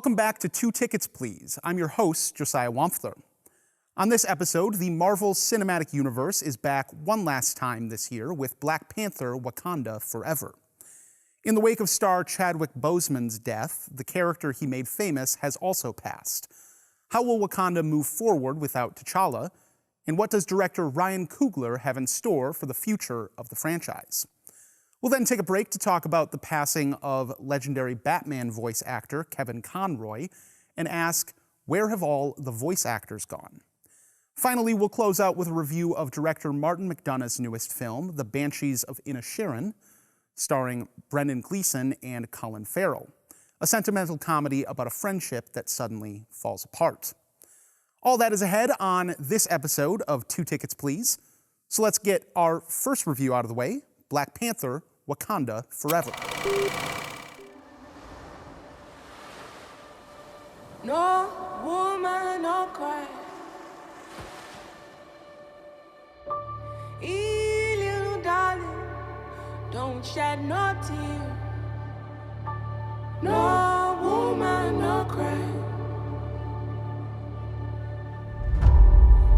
Welcome back to Two Tickets, Please. I'm your host, Josiah Wampfler. On this episode, the Marvel Cinematic Universe is back one last time this year with Black Panther: Wakanda Forever. In the wake of star Chadwick Boseman's death, the character he made famous has also passed. How will Wakanda move forward without T'Challa? And what does director Ryan Coogler have in store for the future of the franchise? We'll then take a break to talk about the passing of legendary Batman voice actor Kevin Conroy and ask, where have all the voice actors gone? Finally, we'll close out with a review of director Martin McDonough's newest film, The Banshees of Inisherin, starring Brendan Gleeson and Colin Farrell, a sentimental comedy about a friendship that suddenly falls apart. All that is ahead on this episode of Two Tickets, Please. So let's get our first review out of the way, Black Panther: Wakanda Forever. No woman, no cry. Hey, little darling, don't shed no tear. No woman, no cry.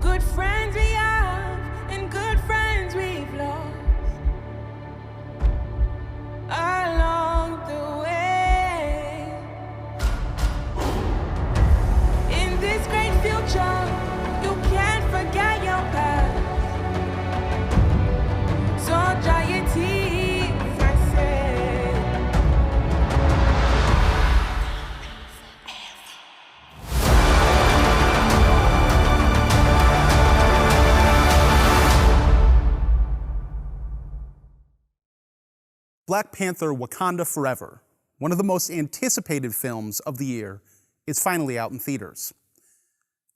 Good friends we have, and good friends we've lost along the way. In this great future, you can't forget your past. So dry your tears, I say. Black Panther: Wakanda Forever, one of the most anticipated films of the year, is finally out in theaters.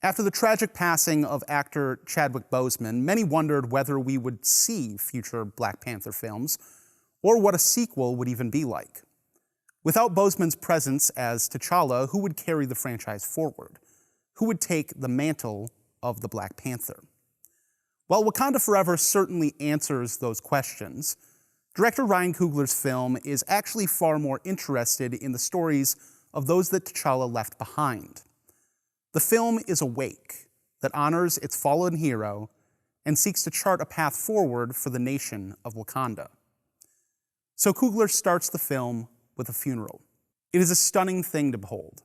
After the tragic passing of actor Chadwick Boseman, many wondered whether we would see future Black Panther films, or what a sequel would even be like. Without Boseman's presence as T'Challa, who would carry the franchise forward? Who would take the mantle of the Black Panther? While Wakanda Forever certainly answers those questions, director Ryan Coogler's film is actually far more interested in the stories of those that T'Challa left behind. The film is a wake that honors its fallen hero and seeks to chart a path forward for the nation of Wakanda. So Coogler starts the film with a funeral. It is a stunning thing to behold,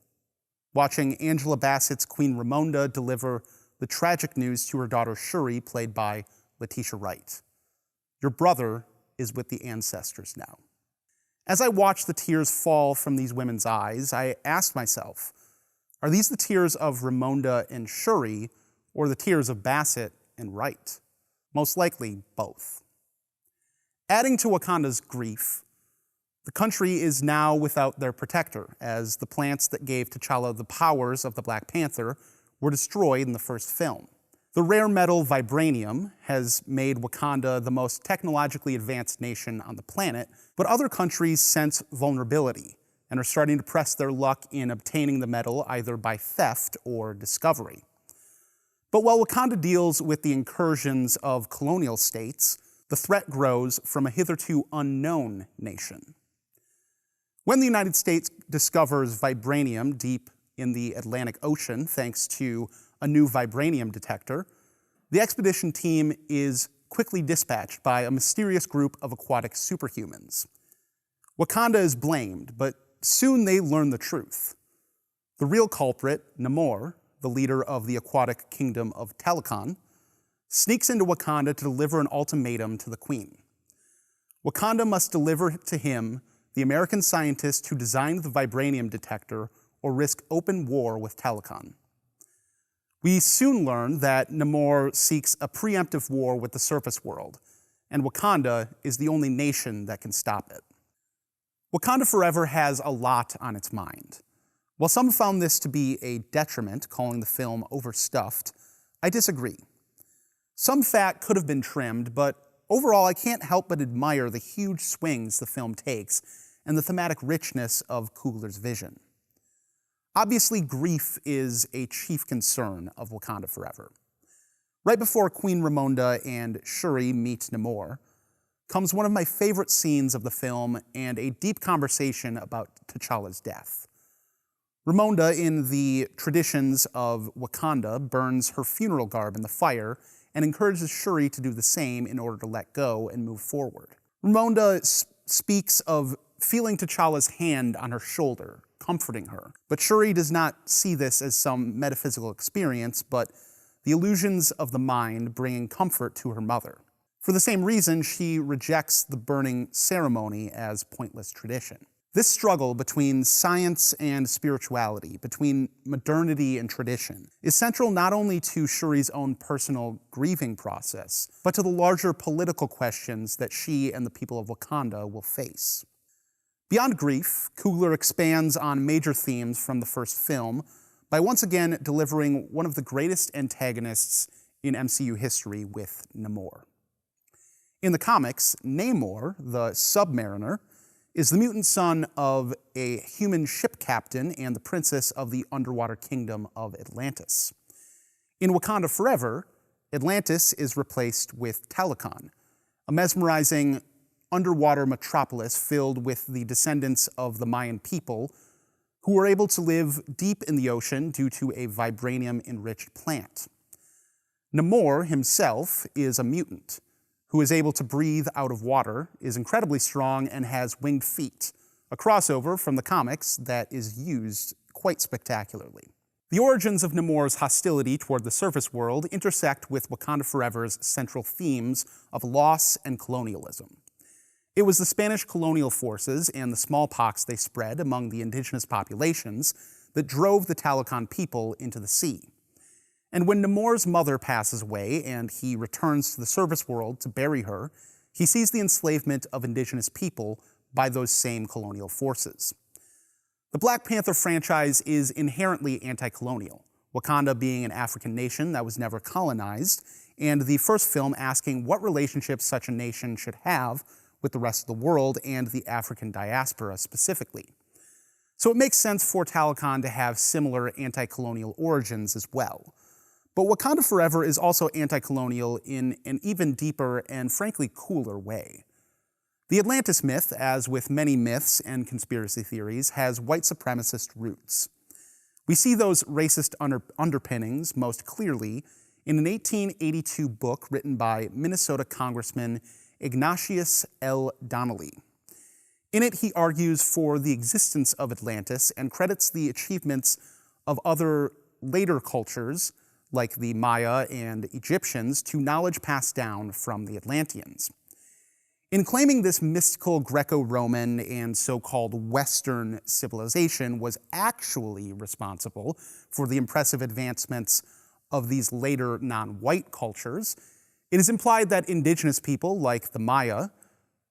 watching Angela Bassett's Queen Ramonda deliver the tragic news to her daughter Shuri, played by Letitia Wright. Your brother is with the ancestors now. As I watched the tears fall from these women's eyes, I asked myself, are these the tears of Ramonda and Shuri, or the tears of Bassett and Wright? Most likely, both. Adding to Wakanda's grief, the country is now without their protector, as the plants that gave T'Challa the powers of the Black Panther were destroyed in the first film. The rare metal vibranium has made Wakanda the most technologically advanced nation on the planet, but other countries sense vulnerability and are starting to press their luck in obtaining the metal either by theft or discovery. But while Wakanda deals with the incursions of colonial states, the threat grows from a hitherto unknown nation. When the United States discovers vibranium deep in the Atlantic Ocean, thanks to a new vibranium detector, the expedition team is quickly dispatched by a mysterious group of aquatic superhumans. Wakanda is blamed, but soon they learn the truth. The real culprit, Namor, the leader of the aquatic kingdom of Talokan, sneaks into Wakanda to deliver an ultimatum to the Queen. Wakanda must deliver to him the American scientist who designed the vibranium detector or risk open war with Talokan. We soon learn that Namor seeks a preemptive war with the surface world, and Wakanda is the only nation that can stop it. Wakanda Forever has a lot on its mind. While some found this to be a detriment, calling the film overstuffed, I disagree. Some fat could have been trimmed, but overall I can't help but admire the huge swings the film takes and the thematic richness of Coogler's vision. Obviously, grief is a chief concern of Wakanda Forever. Right before Queen Ramonda and Shuri meet Namor, comes one of my favorite scenes of the film and a deep conversation about T'Challa's death. Ramonda, in the traditions of Wakanda, burns her funeral garb in the fire and encourages Shuri to do the same in order to let go and move forward. Ramonda speaks of feeling T'Challa's hand on her shoulder, comforting her. But Shuri does not see this as some metaphysical experience, but the illusions of the mind bringing comfort to her mother. For the same reason, she rejects the burning ceremony as pointless tradition. This struggle between science and spirituality, between modernity and tradition, is central not only to Shuri's own personal grieving process, but to the larger political questions that she and the people of Wakanda will face. Beyond grief, Coogler expands on major themes from the first film by once again delivering one of the greatest antagonists in MCU history with Namor. In the comics, Namor, the Submariner, is the mutant son of a human ship captain and the princess of the underwater kingdom of Atlantis. In Wakanda Forever, Atlantis is replaced with Talokan, a mesmerizing underwater metropolis filled with the descendants of the Mayan people who were able to live deep in the ocean due to a vibranium-enriched plant. Namor himself is a mutant who is able to breathe out of water, is incredibly strong, and has winged feet, a crossover from the comics that is used quite spectacularly. The origins of Namor's hostility toward the surface world intersect with Wakanda Forever's central themes of loss and colonialism. It was the Spanish colonial forces and the smallpox they spread among the indigenous populations that drove the Talokan people into the sea. And when Namor's mother passes away and he returns to the surface world to bury her, he sees the enslavement of indigenous people by those same colonial forces. The Black Panther franchise is inherently anti-colonial, Wakanda being an African nation that was never colonized, and the first film asking what relationship such a nation should have with the rest of the world and the African diaspora specifically. So it makes sense for Talokan to have similar anti-colonial origins as well. But Wakanda Forever is also anti-colonial in an even deeper and frankly cooler way. The Atlantis myth, as with many myths and conspiracy theories, has white supremacist roots. We see those racist underpinnings most clearly in an 1882 book written by Minnesota Congressman Ignatius L. Donnelly. In it, he argues for the existence of Atlantis and credits the achievements of other later cultures, like the Maya and Egyptians, to knowledge passed down from the Atlanteans. In claiming this mystical Greco-Roman and so-called Western civilization was actually responsible for the impressive advancements of these later non-white cultures, it is implied that indigenous people, like the Maya,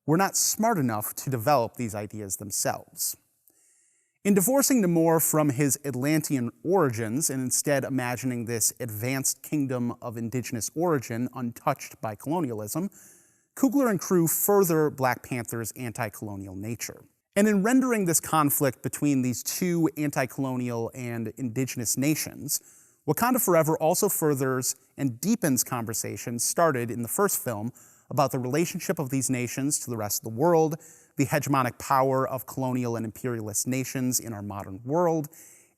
were not smart enough to develop these ideas themselves. In divorcing Namor from his Atlantean origins and instead imagining this advanced kingdom of indigenous origin untouched by colonialism, Coogler and crew further Black Panther's anti-colonial nature. And in rendering this conflict between these two anti-colonial and indigenous nations, Wakanda Forever also furthers and deepens conversations started in the first film about the relationship of these nations to the rest of the world, the hegemonic power of colonial and imperialist nations in our modern world,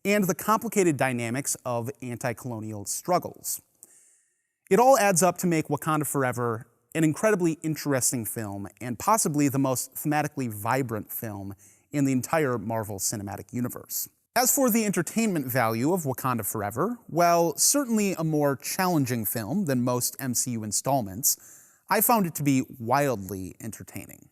and the complicated dynamics of anti-colonial struggles. It all adds up to make Wakanda Forever an incredibly interesting film and possibly the most thematically vibrant film in the entire Marvel Cinematic Universe. As for the entertainment value of Wakanda Forever, while certainly a more challenging film than most MCU installments, I found it to be wildly entertaining.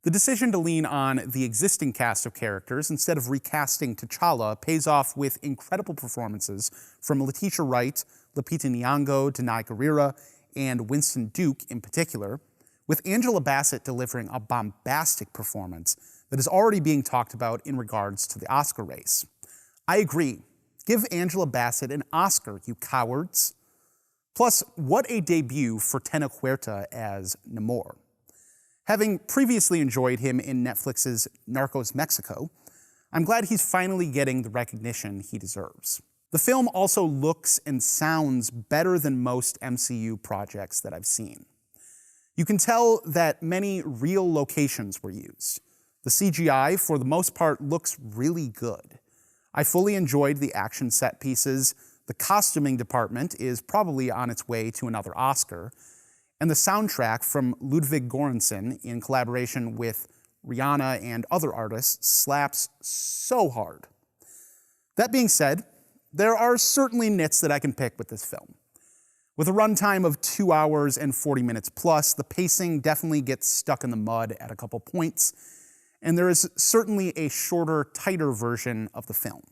The decision to lean on the existing cast of characters instead of recasting T'Challa pays off with incredible performances from Letitia Wright, Lupita Nyong'o, Danai Gurira, and Winston Duke in particular, with Angela Bassett delivering a bombastic performance that is already being talked about in regards to the Oscar race. I agree. Give Angela Bassett an Oscar, you cowards. Plus, what a debut for Tena Huerta as Namor. Having previously enjoyed him in Netflix's Narcos Mexico, I'm glad he's finally getting the recognition he deserves. The film also looks and sounds better than most MCU projects that I've seen. You can tell that many real locations were used. The CGI, for the most part, looks really good. I fully enjoyed the action set pieces, the costuming department is probably on its way to another Oscar, and the soundtrack from Ludwig Göransson in collaboration with Rihanna and other artists slaps so hard. That being said, there are certainly nits that I can pick with this film. With a runtime of 2 hours and 40 minutes plus, the pacing definitely gets stuck in the mud at a couple points, and there is certainly a shorter, tighter version of the film.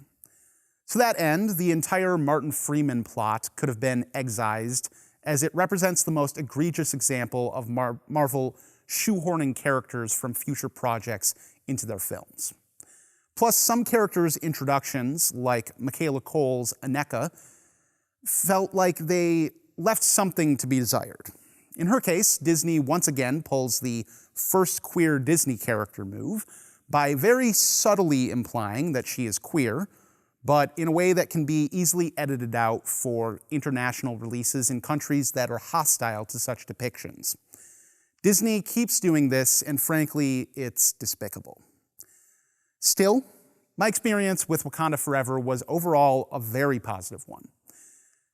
To that end, the entire Martin Freeman plot could have been excised, as it represents the most egregious example of Marvel shoehorning characters from future projects into their films. Plus, some characters' introductions, like Michaela Coel's Aneka, felt like they left something to be desired. In her case, Disney once again pulls the first queer Disney character move by very subtly implying that she is queer, but in a way that can be easily edited out for international releases in countries that are hostile to such depictions. Disney keeps doing this, and frankly, it's despicable. Still, my experience with Wakanda Forever was overall a very positive one.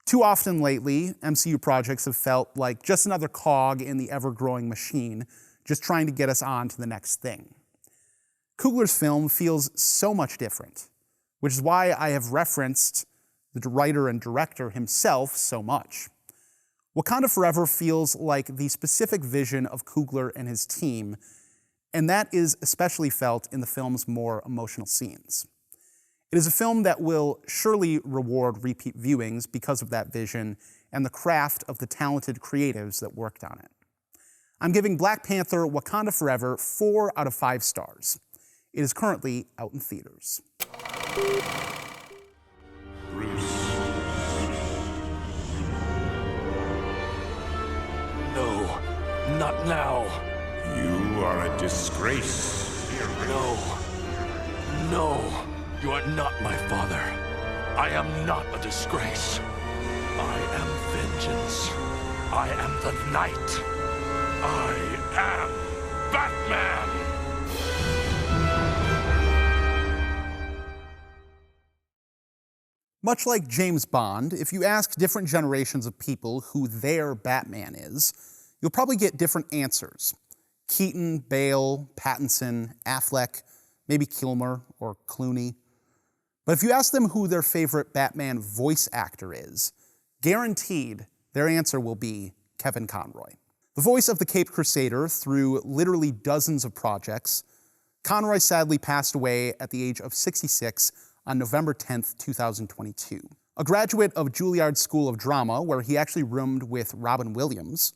Too often lately, MCU projects have felt like just another cog in the ever-growing machine, just trying to get us on to the next thing. Coogler's film feels so much different, which is why I have referenced the writer and director himself so much. Wakanda Forever feels like the specific vision of Coogler and his team, and that is especially felt in the film's more emotional scenes. It is a film that will surely reward repeat viewings because of that vision and the craft of the talented creatives that worked on it. I'm giving Black Panther Wakanda Forever 4 out of 5 stars. It is currently out in theaters. Bruce. No, not now. You are a disgrace. No, you are not my father. I am not a disgrace. I am vengeance. I am the night. I am Batman! Much like James Bond, if you ask different generations of people who their Batman is, you'll probably get different answers. Keaton, Bale, Pattinson, Affleck, maybe Kilmer or Clooney. But if you ask them who their favorite Batman voice actor is, guaranteed their answer will be Kevin Conroy. The voice of the Caped Crusader through literally dozens of projects, Conroy sadly passed away at the age of 66 on November 10th, 2022. A graduate of Juilliard School of Drama, where he actually roomed with Robin Williams,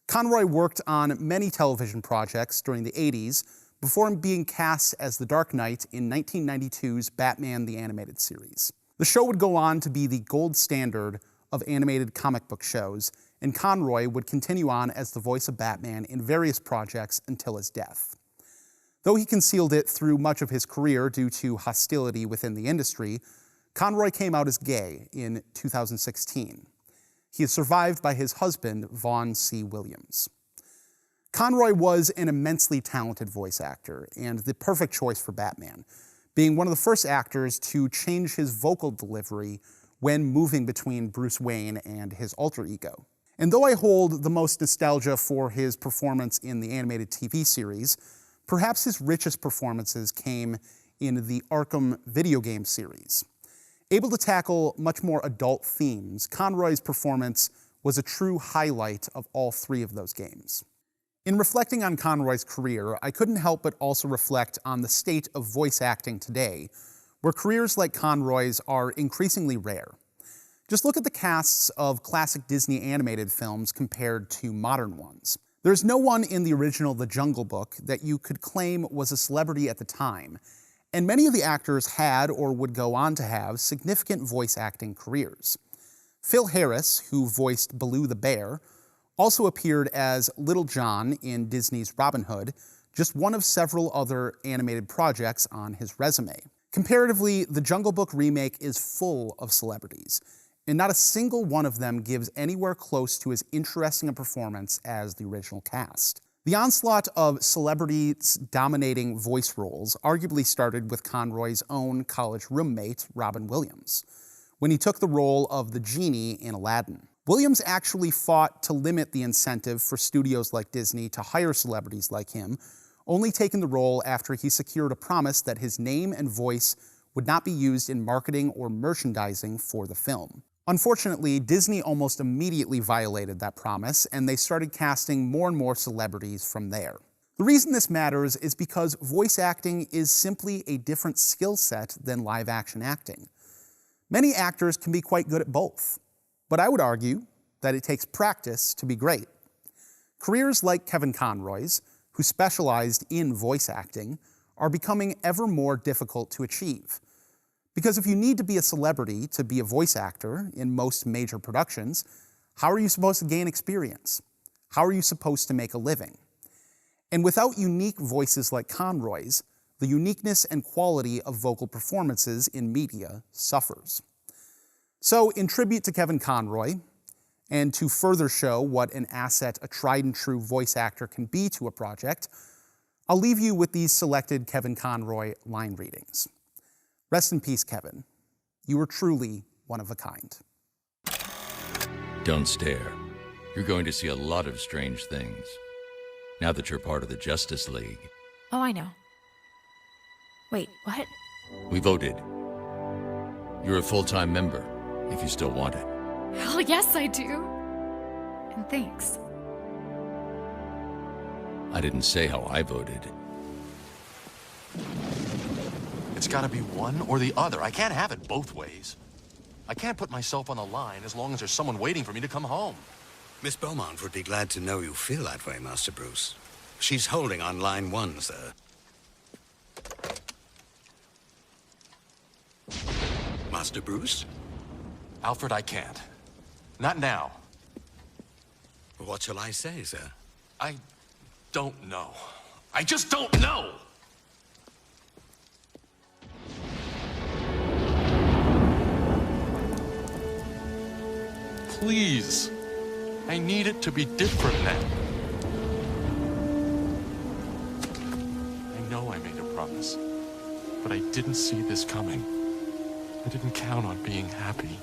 Conroy worked on many television projects during the 80s before being cast as the Dark Knight in 1992's Batman the Animated Series. The show would go on to be the gold standard of animated comic book shows, and Conroy would continue on as the voice of Batman in various projects until his death. Though he concealed it through much of his career due to hostility within the industry, Conroy came out as gay in 2016. He is survived by his husband, Vaughn C. Williams. Conroy was an immensely talented voice actor and the perfect choice for Batman, being one of the first actors to change his vocal delivery when moving between Bruce Wayne and his alter ego. And though I hold the most nostalgia for his performance in the animated TV series, perhaps his richest performances came in the Arkham video game series. Able to tackle much more adult themes, Conroy's performance was a true highlight of all 3 of those games. In reflecting on Conroy's career, I couldn't help but also reflect on the state of voice acting today, where careers like Conroy's are increasingly rare. Just look at the casts of classic Disney animated films compared to modern ones. There's no one in the original The Jungle Book that you could claim was a celebrity at the time, and many of the actors had or would go on to have significant voice acting careers. Phil Harris, who voiced Baloo the Bear, also appeared as Little John in Disney's Robin Hood, just one of several other animated projects on his resume. Comparatively, the Jungle Book remake is full of celebrities, and not a single one of them gives anywhere close to as interesting a performance as the original cast. The onslaught of celebrities dominating voice roles arguably started with Conroy's own college roommate, Robin Williams, when he took the role of the genie in Aladdin. Williams actually fought to limit the incentive for studios like Disney to hire celebrities like him, only taking the role after he secured a promise that his name and voice would not be used in marketing or merchandising for the film. Unfortunately, Disney almost immediately violated that promise, and they started casting more and more celebrities from there. The reason this matters is because voice acting is simply a different skill set than live-action acting. Many actors can be quite good at both, but I would argue that it takes practice to be great. Careers like Kevin Conroy's, who specialized in voice acting, are becoming ever more difficult to achieve. Because if you need to be a celebrity to be a voice actor in most major productions, how are you supposed to gain experience? How are you supposed to make a living? And without unique voices like Conroy's, the uniqueness and quality of vocal performances in media suffers. So, in tribute to Kevin Conroy, and to further show what an asset a tried and true voice actor can be to a project, I'll leave you with these selected Kevin Conroy line readings. Rest in peace, Kevin. You were truly one of a kind. Don't stare. You're going to see a lot of strange things. Now that you're part of the Justice League. Oh, I know. Wait, what? We voted. You're a full-time member, if you still want it. Hell yes, I do. And thanks. I didn't say how I voted. It's gotta be one or the other. I can't have it both ways. I can't put myself on the line as long as there's someone waiting for me to come home. Miss Beaumont would be glad to know you feel that way, Master Bruce. She's holding on line 1, sir. Master Bruce? Alfred, I can't. Not now. What shall I say, sir? I don't know. I just don't know! Please. I need it to be different now. I know I made a promise, but I didn't see this coming. I didn't count on being happy.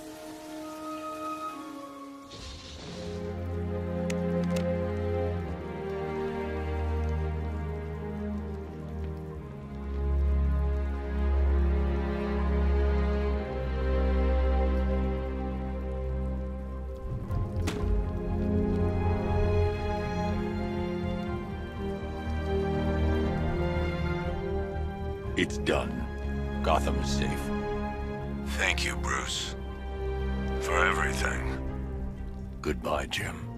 It's done. Gotham is safe. Thank you, Bruce. For everything. Goodbye, Jim.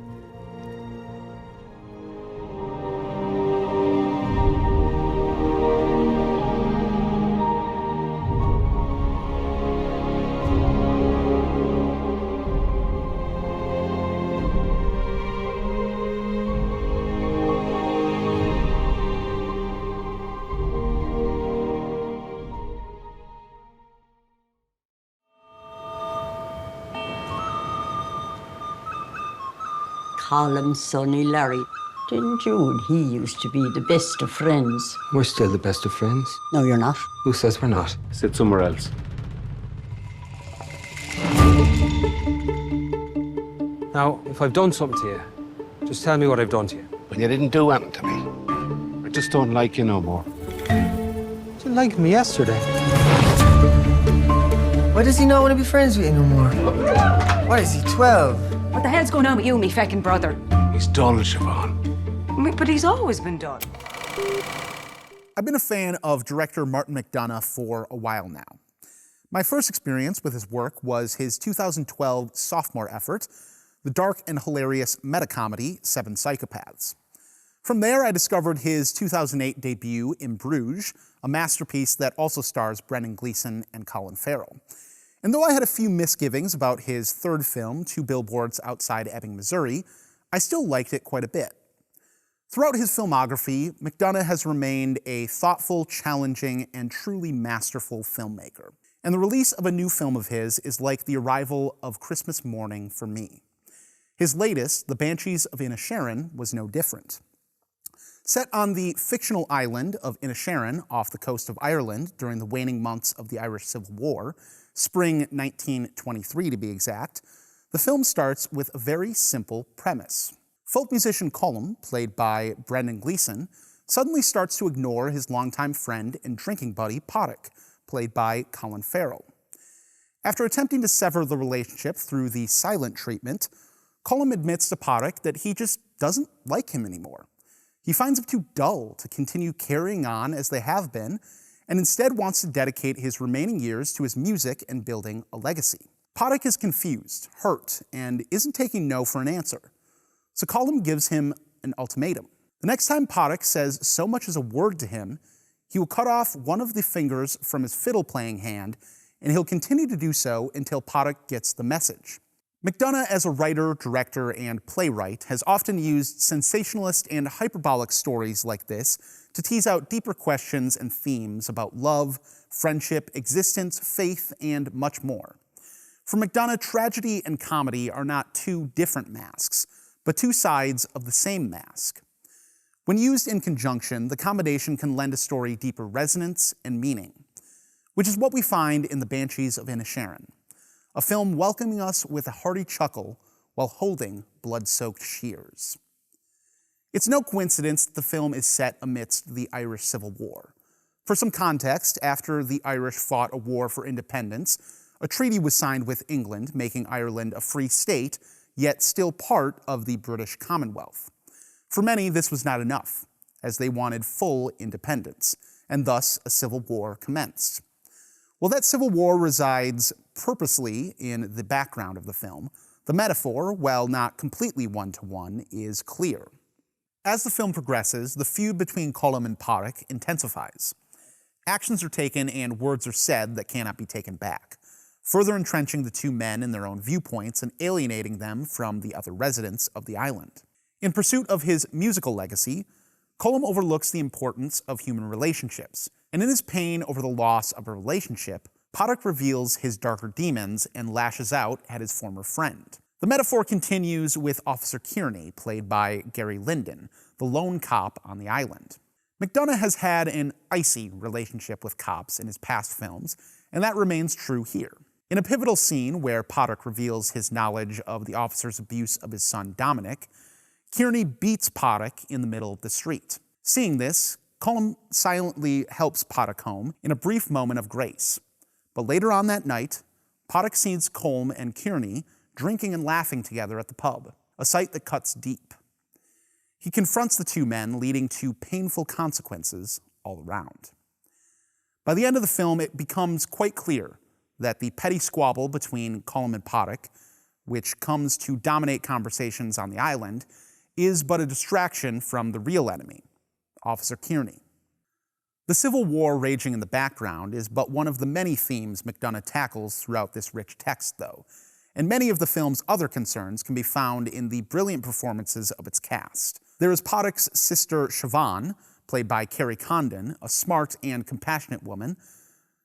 Colin, Sonny, Larry. Didn't you and he used to be the best of friends? We're still the best of friends. No, you're not. Who says we're not? Sit somewhere else. Now, if I've done something to you, just tell me what I've done to you. But you didn't do anything to me. I just don't like you no more. You didn't like me yesterday. Why does he not want to be friends with you no more? What is he, 12? What the hell's going on with you, me feckin' brother? He's dull, Siobhan. But he's always been done. I've been a fan of director Martin McDonough for a while now. My first experience with his work was his 2012 sophomore effort, the dark and hilarious meta-comedy 7 Psychopaths. From there, I discovered his 2008 debut in Bruges, a masterpiece that also stars Brendan Gleeson and Colin Farrell. And though I had a few misgivings about his third film, 2 Billboards Outside Ebbing, Missouri, I still liked it quite a bit. Throughout his filmography, McDonough has remained a thoughtful, challenging, and truly masterful filmmaker. And the release of a new film of his is like the arrival of Christmas morning for me. His latest, The Banshees of Inisherin, was no different. Set on the fictional island of Inisherin off the coast of Ireland during the waning months of the Irish Civil War, spring 1923 to be exact, the film starts with a very simple premise. Folk musician Colm, played by Brendan Gleeson, suddenly starts to ignore his longtime friend and drinking buddy Paddock, played by Colin Farrell. After attempting to sever the relationship through the silent treatment, Colm admits to Paddock that he just doesn't like him anymore. He finds it too dull to continue carrying on as they have been, and instead wants to dedicate his remaining years to his music and building a legacy. Paddock is confused, hurt, and isn't taking no for an answer. So Colm gives him an ultimatum. The next time Paddock says so much as a word to him, he will cut off one of the fingers from his fiddle-playing hand, and he'll continue to do so until Paddock gets the message. McDonough, as a writer, director, and playwright, has often used sensationalist and hyperbolic stories like this to tease out deeper questions and themes about love, friendship, existence, faith, and much more. For McDonough, tragedy and comedy are not two different masks, but two sides of the same mask. When used in conjunction, the combination can lend a story deeper resonance and meaning, which is what we find in The Banshees of Inisherin, a film welcoming us with a hearty chuckle while holding blood-soaked shears. It's no coincidence that the film is set amidst the Irish Civil War. For some context, after the Irish fought a war for independence, a treaty was signed with England, making Ireland a free state, yet still part of the British Commonwealth. For many, this was not enough, as they wanted full independence, and thus a civil war commenced. Well, that civil war resides purposely in the background of the film. The metaphor, while not completely one-to-one, is clear. As the film progresses, the feud between Colm and Paddock intensifies. Actions are taken and words are said that cannot be taken back, further entrenching the two men in their own viewpoints and alienating them from the other residents of the island. In pursuit of his musical legacy, Colm overlooks the importance of human relationships, and in his pain over the loss of a relationship, Paddock reveals his darker demons and lashes out at his former friend. The metaphor continues with Officer Kearney, played by Gary Linden, the lone cop on the island. McDonough has had an icy relationship with cops in his past films, and that remains true here. In a pivotal scene where Paddock reveals his knowledge of the officer's abuse of his son Dominic, Kearney beats Paddock in the middle of the street. Seeing this, Colm silently helps Paddock home in a brief moment of grace. But later on that night, Paddock sees Colm and Kearney drinking and laughing together at the pub, a sight that cuts deep. He confronts the two men, leading to painful consequences all around. By the end of the film, it becomes quite clear that the petty squabble between Colm and Paddock, which comes to dominate conversations on the island, is but a distraction from the real enemy, Officer Kearney. The Civil War raging in the background is but one of the many themes McDonough tackles throughout this rich text, though, and many of the film's other concerns can be found in the brilliant performances of its cast. There is Paddock's sister Siobhan, played by Carrie Condon, a smart and compassionate woman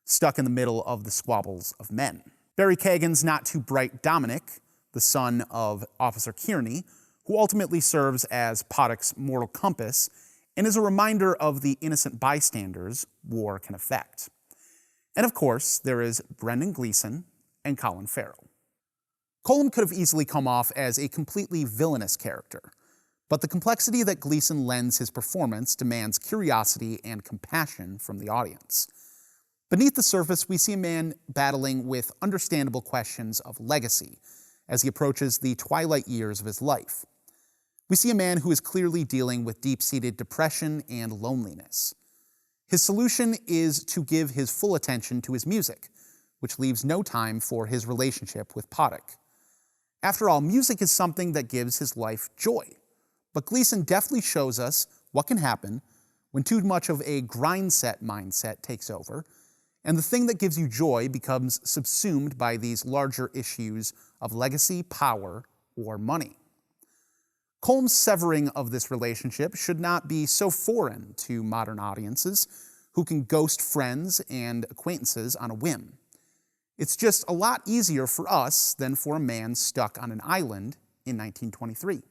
stuck in the middle of the squabbles of men. Barry Kagan's not-too-bright Dominic, the son of Officer Kearney, who ultimately serves as Paddock's moral compass and is a reminder of the innocent bystanders war can affect. And of course, there is Brendan Gleeson and Colin Farrell. Colm could have easily come off as a completely villainous character, but the complexity that Gleeson lends his performance demands curiosity and compassion from the audience. Beneath the surface, we see a man battling with understandable questions of legacy as he approaches the twilight years of his life. We see a man who is clearly dealing with deep-seated depression and loneliness. His solution is to give his full attention to his music, which leaves no time for his relationship with Paddock. After all, music is something that gives his life joy, but Gleeson deftly shows us what can happen when too much of a grind-set mindset takes over, and the thing that gives you joy becomes subsumed by these larger issues of legacy, power, or money. Colm's severing of this relationship should not be so foreign to modern audiences who can ghost friends and acquaintances on a whim. It's just a lot easier for us than for a man stuck on an island in 1923.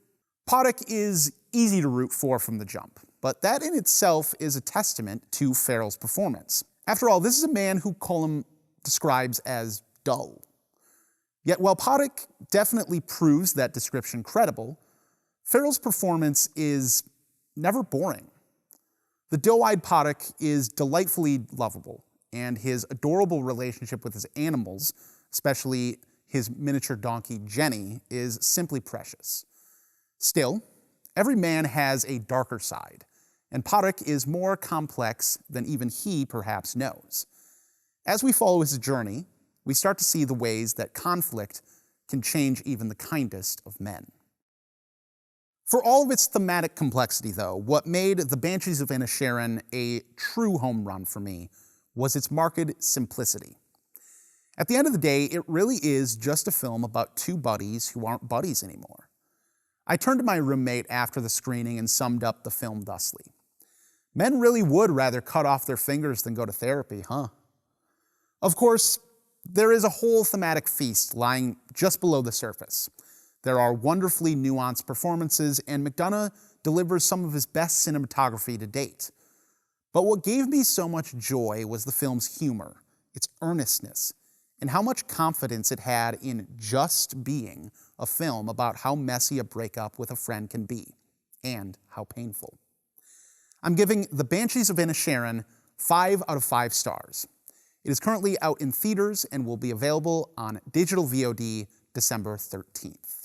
Paddock is easy to root for from the jump. but that in itself is a testament to Farrell's performance. After all, this is a man who Cullum describes as dull. Yet while Paddock definitely proves that description credible, Farrell's performance is never boring. The doe-eyed Paddock is delightfully lovable, and his adorable relationship with his animals, especially his miniature donkey Jenny, is simply precious. Still, every man has a darker side, and Paddock is more complex than even he perhaps knows. As we follow his journey, we start to see the ways that conflict can change even the kindest of men. For all of its thematic complexity, though, what made The Banshees of Inisherin a true home run for me was its marked simplicity. At the end of the day, it really is just a film about two buddies who aren't buddies anymore. I turned to my roommate after the screening and summed up the film thusly. Men really would rather cut off their fingers than go to therapy, huh? Of course, there is a whole thematic feast lying just below the surface. There are wonderfully nuanced performances, and McDonough delivers some of his best cinematography to date. But what gave me so much joy was the film's humor, its earnestness, and how much confidence it had in just being a film about how messy a breakup with a friend can be, and how painful. I'm giving The Banshees of Inisherin 5 out of 5 stars. It is currently out in theaters and will be available on digital VOD December 13th.